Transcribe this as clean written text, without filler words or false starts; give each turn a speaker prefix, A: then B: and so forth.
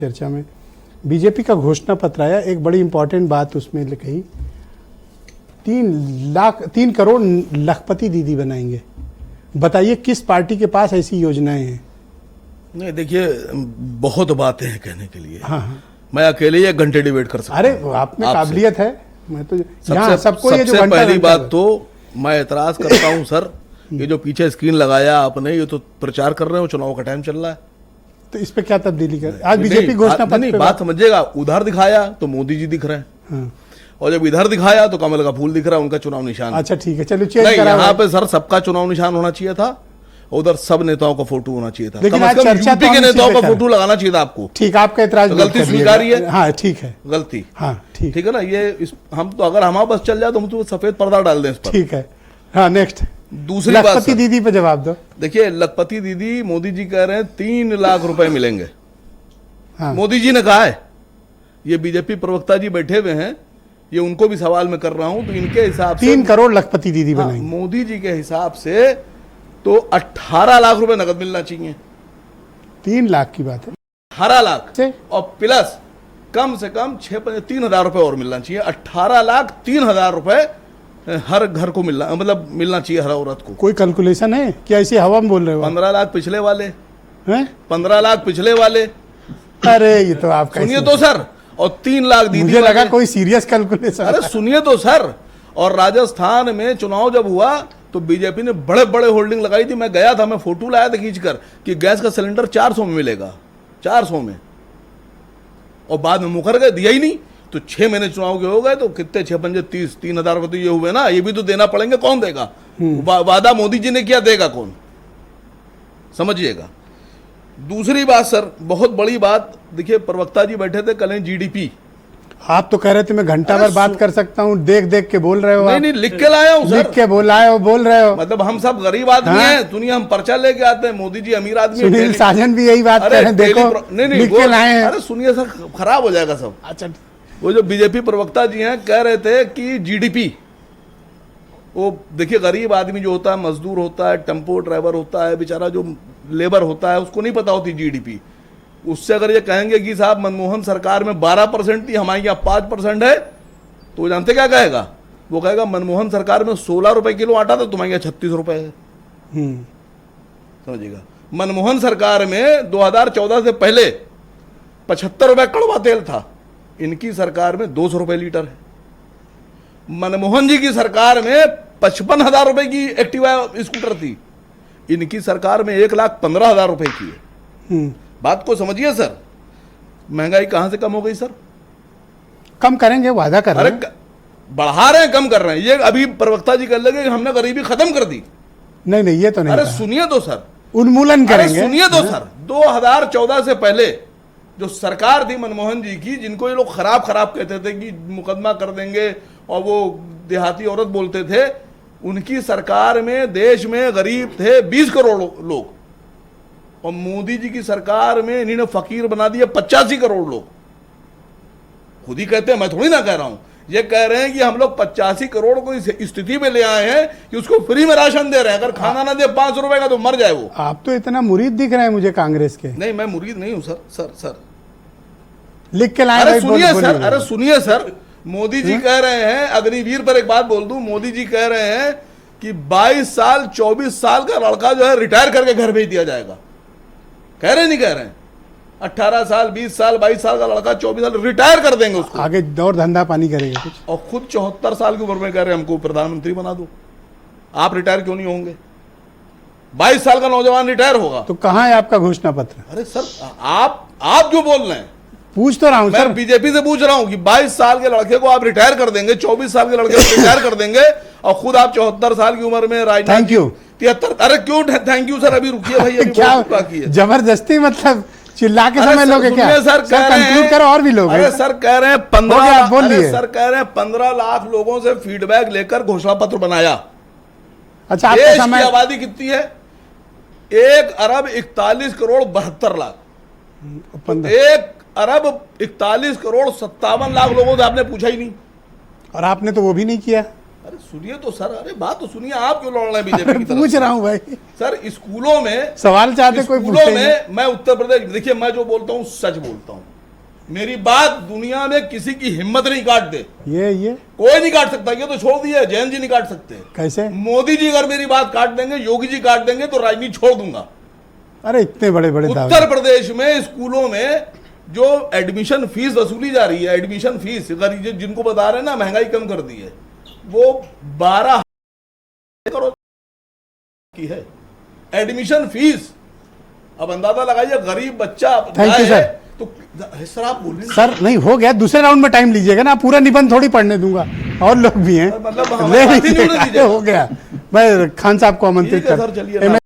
A: चर्चा में बीजेपी का घोषणा पत्र आया, एक बड़ी इंपॉर्टेंट बात उसमें कही, 3 करोड़ लखपति दीदी बनाएंगे। बताइए किस पार्टी के पास ऐसी योजनाएं हैं?
B: नहीं देखिए, बहुत बातें हैं कहने के लिए।
A: हाँ हाँ,
B: मैं अकेले ही 1 घंटे डिबेट कर सकता हूं।
A: अरे आप में काबिलियत है। मैं तो
B: सबको ये जो पहली बात तो मैं एतराज करता हूं सर, ये जो पीछे स्क्रीन लगाया आपने, ये तो प्रचार कर रहे हो, चुनाव का टाइम चल रहा है,
A: तो इस पे क्या तब्दीली कर? आज बीजेपी घोषणा पत्र
B: नहीं, बात समझिएगा। उधर दिखाया तो मोदी जी दिख रहे हैं,
A: हाँ।
B: और जब इधर दिखाया तो कमल का फूल दिख रहा है, उनका चुनाव निशान।
A: अच्छा ठीक है, चलो चेंज
B: नहीं,
A: करा।
B: यहाँ पे सर सबका चुनाव निशान होना चाहिए था, उधर सब नेताओं का फोटो होना चाहिए था।
A: लेकिन
B: कम से कम
A: चर्चा
B: यूपी
A: तो
B: के
A: हम
B: नेताओं
A: इसी
B: का
A: पे
B: फोटो लगाना चाहिए था आपको।
A: ठीक, आपका एतराज
B: तो गलती स्वीकारी है।
A: हाँ ठीक है,
B: गलती,
A: हाँ ठीक
B: है ना। ये हम तो अगर हमारा बस चल जाए तो हम तो सफेद पर्दा डाल दें इस पर।
A: ठीक है। हाँ नेक्स्ट,
B: दूसरी बात
A: लखपति दीदी पे जवाब दो।
B: देखिए, लखपति दीदी, मोदी जी कह रहे हैं 3 लाख रुपए मिलेंगे।
A: हाँ।
B: मोदी जी ने कहा है, ये बीजेपी प्रवक्ता जी बैठे हुए हैं, ये उनको भी सवाल मैं कर रहा हूं, तो इनके हिसाब से
A: 3 करोड़ लखपति दीदी
B: हाँ,
A: बनाएंगे।
B: मोदी जी के हिसाब से तो 18 लाख रुपए नकद मिलना चाहिए।
A: 3 लाख की बात है,
B: 18 लाख
A: से?
B: और प्लस कम से कम 3,000 रुपए और मिलना चाहिए। 18 लाख 3,000 रुपए हर घर को मिलना चाहिए, हर औरत को।
A: कोई कैलकुलेशन है क्या? ऐसे हवा में बोल रहे हो?
B: 15 लाख पिछले वाले
A: हैं?
B: 15 लाख पिछले वाले।
A: अरे ये तो आप
B: सुनिए तो सर, और 3 लाख दीदी।
A: मुझे लगा कोई सीरियस कैलकुलेशन।
B: अरे सुनिए तो सर, और राजस्थान में चुनाव जब हुआ तो बीजेपी ने बड़े बड़े होल्डिंग लगाई थी। मैं गया था, मैं फोटो लाया था खींचकर कि गैस का सिलेंडर 400 में मिलेगा, 400 में, और बाद में मुकर गए, दिया ही नहीं। तो 6 महीने चुनाव के हो गए, तो कितने 6 पंजे 30, 3,000 रुपए तो ये हुए ना, ये भी तो देना पड़ेंगे। कौन देगा? वादा मोदी जी ने किया, देगा कौन? समझिएगा। दूसरी बात सर, बहुत बड़ी बात, देखिए प्रवक्ता जी बैठे थे कल, जीडीपी।
A: आप तो कह रहे थे मैं घंटा भर बात कर सकता हूँ, देख देख के बोल रहे हो।
B: नहीं नहीं, लिख के लाया हूँ सर,
A: लिख के बोल रहे हो।
B: मतलब हम सब गरीब आदमी हैं, दुनिया हम पर्चा लेके आते हैं, मोदी जी अमीर आदमी।
A: सुनील साजन भी यही बात कर रहे हैं, देखो
B: नहीं
A: लिख के लाए हैं।
B: अरे सुनिए सर, खराब हो जाएगा सब।
A: अच्छा,
B: वो जो बीजेपी प्रवक्ता जी हैं कह रहे थे कि जीडीपी, वो देखिए गरीब आदमी जो होता है, मजदूर होता है, टेम्पो ड्राइवर होता है, बेचारा जो लेबर होता है, उसको नहीं पता होती जीडीपी। उससे अगर ये कहेंगे कि साहब मनमोहन सरकार में 12% थी, हमारे यहाँ 5% है, तो जानते क्या कहेगा? वो कहेगा मनमोहन सरकार में 16 रुपए किलो आटा था, तुम्हारे यहाँ 36 रुपए है। समझिएगा। मनमोहन सरकार में 2014 से पहले 75 रुपए कड़वा तेल था, इनकी सरकार में 200 रुपए लीटर है। मनमोहन जी की सरकार में 55,000 रुपए की एक्टिवा स्कूटर थी, इनकी सरकार में 1,15,000 रुपए की है। बात को समझिए सर, महंगाई कहां से कम हो गई सर?
A: कम करेंगे, वादा कर रहे हैं।
B: अरे बढ़ा रहे हैं, कम कर रहे हैं। ये अभी प्रवक्ता जी कह लगे कि हमने गरीबी खत्म कर दी।
A: नहीं नहीं, ये तो नहीं।
B: अरे सुनिए तो सर,
A: उन्मूलन करेंगे।
B: सुनिए तो सर, 2014 से पहले जो सरकार थी मनमोहन जी की, जिनको ये लोग खराब कहते थे कि मुकदमा कर देंगे, और वो देहाती औरत बोलते थे, उनकी सरकार में देश में गरीब थे 20 करोड़ लोग, और मोदी जी की सरकार में इन्होंने फकीर बना दिया 85 करोड़ लोग। खुद ही कहते हैं, मैं थोड़ी ना कह रहा हूं। ये कह रहे हैं कि हम लोग 85 करोड़ को इस स्थिति में ले आए हैं कि उसको फ्री में राशन दे रहे हैं। अगर खाना ना दे 500 रुपए का तो मर जाए वो।
A: आप तो इतना मुरीद दिख रहे हैं मुझे कांग्रेस के।
B: नहीं, मैं मुरीद नहीं हूं सर।
A: लिख के लाए।
B: अरे सुनिए सर, अरे सुनिए सर, मोदी जी कह रहे हैं, अग्निवीर पर एक बात बोल दूं, मोदी जी कह रहे हैं कि 22 साल 24 साल का लड़का जो है रिटायर करके घर भेज दिया जाएगा। कह रहे नहीं कह रहे हैं? 18 साल 20 साल 22 साल का लड़का 24 साल रिटायर कर देंगे उसको,
A: आगे दौड़ धंधा पानी करेगा कुछ।
B: और खुद 74 साल की उम्र में कह रहे हैं हमको प्रधानमंत्री बना दो। आप रिटायर क्यों नहीं होंगे? 22 साल का नौजवान रिटायर होगा।
A: तो कहां है आपका घोषणा पत्र?
B: अरे सर, आप जो बोल रहे हैं,
A: पूछ तो रहा हूं सर,
B: मैं बीजेपी से पूछ रहा हूं कि 22 साल के लड़के को आप रिटायर कर देंगे, 24 साल के लड़के को रिटायर कर देंगे, और खुद आप 74 साल की उम्र में राजनीति।
A: Thank you.
B: 73। अरे क्यों थैंक यू सर, अभी रुकिए भाई, अभी
A: क्या
B: बाकी है।
A: जबरदस्ती मतलब चिल्ला के समय लोगे क्या?
B: सर
A: कंक्लूड करो, और भी लोग।
B: अरे सर कह रहे हैं 15
A: बोलिए।
B: सर कह रहे हैं 15 लाख लोगों से फीडबैक लेकर घोषणा पत्र बनाया।
A: अच्छा, आपका
B: देश की
A: समय।
B: आबादी कितनी है? 1 अरब 41 करोड़ 72 लाख। 1 अरब 41 करोड़ 57 लाख लोगों से आपने पूछा ही नहीं,
A: और आपने तो वो भी नहीं किया।
B: अरे सुनिए तो सर, अरे बात तो सुनिए, आप क्यों लड़ रहे हैं बीजेपी की तरफ?
A: पूछ रहा हूं भाई
B: सर, स्कूलों में
A: सवाल चाहते कोई
B: स्कूलों में, मैं उत्तर प्रदेश, देखिए मैं जो बोलता हूँ सच बोलता हूँ। मेरी बात दुनिया में किसी की हिम्मत नहीं काट दे,
A: ये
B: कोई नहीं काट सकता। ये तो छोड़ दिया, जैन जी नहीं काट सकते।
A: कैसे?
B: मोदी जी अगर मेरी बात काट देंगे, योगी जी काट देंगे, तो राजनीति छोड़ दूंगा।
A: अरे इतने बड़े बड़े दावे।
B: उत्तर प्रदेश में स्कूलों में जो एडमिशन फीस वसूली जा रही है, एडमिशन फीस गरीब जिनको बता रहे हैं ना महंगाई कम कर दी है, वो 12 करोड़ की है एडमिशन फीस। अब अंदाजा लगाइए, गरीब बच्चा
A: थैंक यू सर।
B: तो सर आप बोल रहे हैं
A: सर नहीं हो गया, दूसरे राउंड में टाइम लीजिएगा ना, पूरा निबंध थोड़ी पढ़ने दूंगा, और लोग भी हैं,
B: मतलब
A: ले
B: हमारे साथी नहीं होने
A: लीजिएगा।
B: दीजिएगा।
A: हो गया, मैं खान साहब को आमंत्रित
B: ठीक है सर, चलिए
A: कर
B: ना।